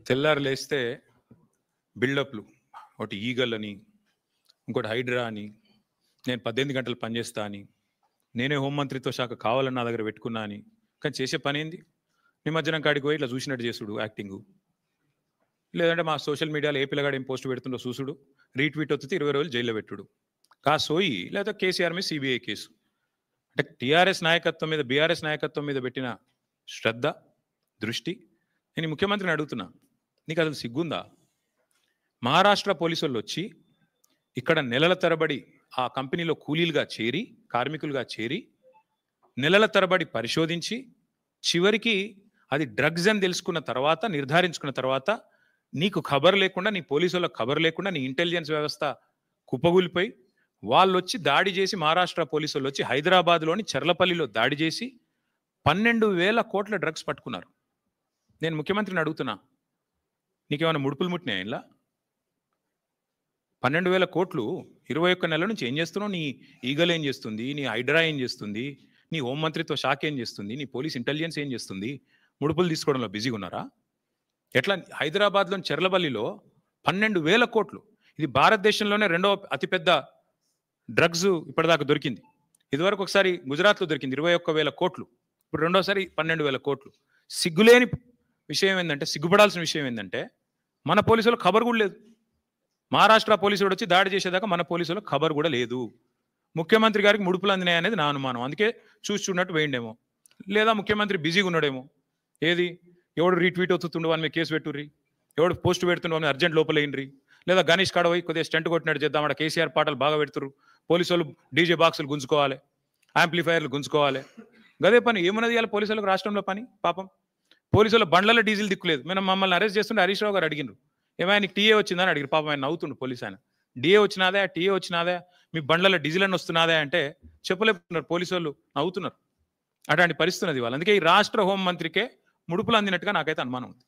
తెల్లారు లేస్తే బిల్డప్లు, ఒకటి ఈగల్ అని, ఇంకోటి హైడ్రా అని, నేను 18 గంటలు పనిచేస్తా అని, నేనే హోంమంత్రిత్వ శాఖ కావాలని నా దగ్గర పెట్టుకున్నా అని. కానీ చేసే పని ఏంది? నిమజ్జనం కాడికి పోయి ఇట్లా చూసినట్టు చేసుడు యాక్టింగు, లేదంటే మా సోషల్ మీడియాలో ఏ పిల్లగాడు ఏం పోస్ట్ పెడుతుండో చూసుడు, రీట్వీట్ వస్తే 20 రోజులు జైల్లో పెట్టుడు. సోయి లేదా కేసీఆర్ మీద సిబిఐ కేసు. అంటే టీఆర్ఎస్ నాయకత్వం మీద, బీఆర్ఎస్ నాయకత్వం మీద పెట్టిన శ్రద్ధ, దృష్టి. నేను ఈ ముఖ్యమంత్రిని అడుగుతున్నా, నీకు అసలు సిగ్గుందా? మహారాష్ట్ర పోలీసు వాళ్ళు వచ్చి ఇక్కడ నెలల తరబడి ఆ కంపెనీలో కూలీలుగా చేరి, కార్మికులుగా చేరి, నెలల తరబడి పరిశోధించి, చివరికి అది డ్రగ్స్ అని తెలుసుకున్న తర్వాత, నిర్ధారించుకున్న తర్వాత, నీకు ఖబర్ లేకుండా, నీ పోలీసులకు ఖబర్ లేకుండా, నీ ఇంటెలిజెన్స్ వ్యవస్థ కుప్పగూలిపోయి, వాళ్ళు వచ్చి దాడి చేసి, మహారాష్ట్ర పోలీసు వాళ్ళు వచ్చి హైదరాబాద్లోని చర్లపల్లిలో దాడి చేసి 12,000 కోట్ల డ్రగ్స్ పట్టుకున్నారు. నేను ముఖ్యమంత్రిని అడుగుతున్నా, నీకేమైనా ముడుపులు ముట్టినాయి? ఇలా 12,000 కోట్లు 21 నెలల నుంచి ఏం చేస్తున్నావు? నీ ఈగల్ ఏం చేస్తుంది? నీ హైడ్రా ఏం చేస్తుంది? నీ హోంమంత్రిత్వ శాఖ ఏం చేస్తుంది? నీ పోలీస్ ఇంటెలిజెన్స్ ఏం చేస్తుంది? ముడుపులు తీసుకోవడంలో బిజీగా ఉన్నారా? ఎట్లా? హైదరాబాద్లోని చెర్లపల్లిలో 12,000 కోట్లు. ఇది భారతదేశంలోనే రెండవ అతిపెద్ద డ్రగ్స్ ఇప్పటిదాకా దొరికింది. ఇదివరకు ఒకసారి గుజరాత్లో దొరికింది 21,000 కోట్లు, ఇప్పుడు రెండోసారి 12,000 కోట్లు. సిగ్గులేని విషయం ఏంటంటే, సిగ్గుపడాల్సిన విషయం ఏంటంటే, మన పోలీసులకు ఖబర్ కూడా లేదు. మహారాష్ట్ర పోలీసులు వచ్చి దాడి చేసేదాకా మన పోలీసులకు ఖబర్ కూడా లేదు. ముఖ్యమంత్రి గారికి ముడుపులు అందినాయి అనేది నా అనుమానం. అందుకే చూసి చూడనట్టు వేయండేమో, లేదా ముఖ్యమంత్రి బిజీగా ఉన్నాడేమో. ఏది? ఎవడు రీట్వీట్ అవుతుండు వాని మీద కేసు పెట్టుర్రి, ఎవడు పోస్ట్ పెడుతుండు వాని అర్జెంట్ లోపలేయండి, లేదా గణేష్ కాడ పోయి కొద్దిగా స్టంట్ కొట్టినట్టు చేద్దాం, అక్కడ కేసీఆర్ పాటలు బాగా పెడుతురు, పోలీసు వాళ్ళు డీజే బాక్సులు గుంజుకోవాలి, యాంప్లిఫైర్లు గుంజుకోవాలి. గదే పని. ఏమున్నది ఇవాళ పోలీసులకు రాష్ట్రంలో పని? పాపం పోలీసుల బండ్లలో డీజిల్ దిక్కులేదు. మేము మమ్మల్ని అరెస్ట్ చేస్తుంటే హరీష్ రావు గారు అడిగినారు, ఏమైనా నీకు టీఏ వచ్చిందని అడిగారు. పాపం ఆయన నవ్వుతుండు పోలీసు ఆయన. డిఏ వచ్చినాదే, టీఏ వచ్చినాదే, మీ బండ్లలో డీజిల్ అని వస్తున్నాదే అంటే చెప్పలేపుతున్నారు పోలీసు వాళ్ళు, నవ్వుతున్నారు. అట్లాంటి పరిస్థితి ఉన్నది వాళ్ళు. అందుకే ఈ రాష్ట్ర హోంమంత్రికే ముడుపులు అందినట్టుగా నాకైతే అనుమానం ఉంది.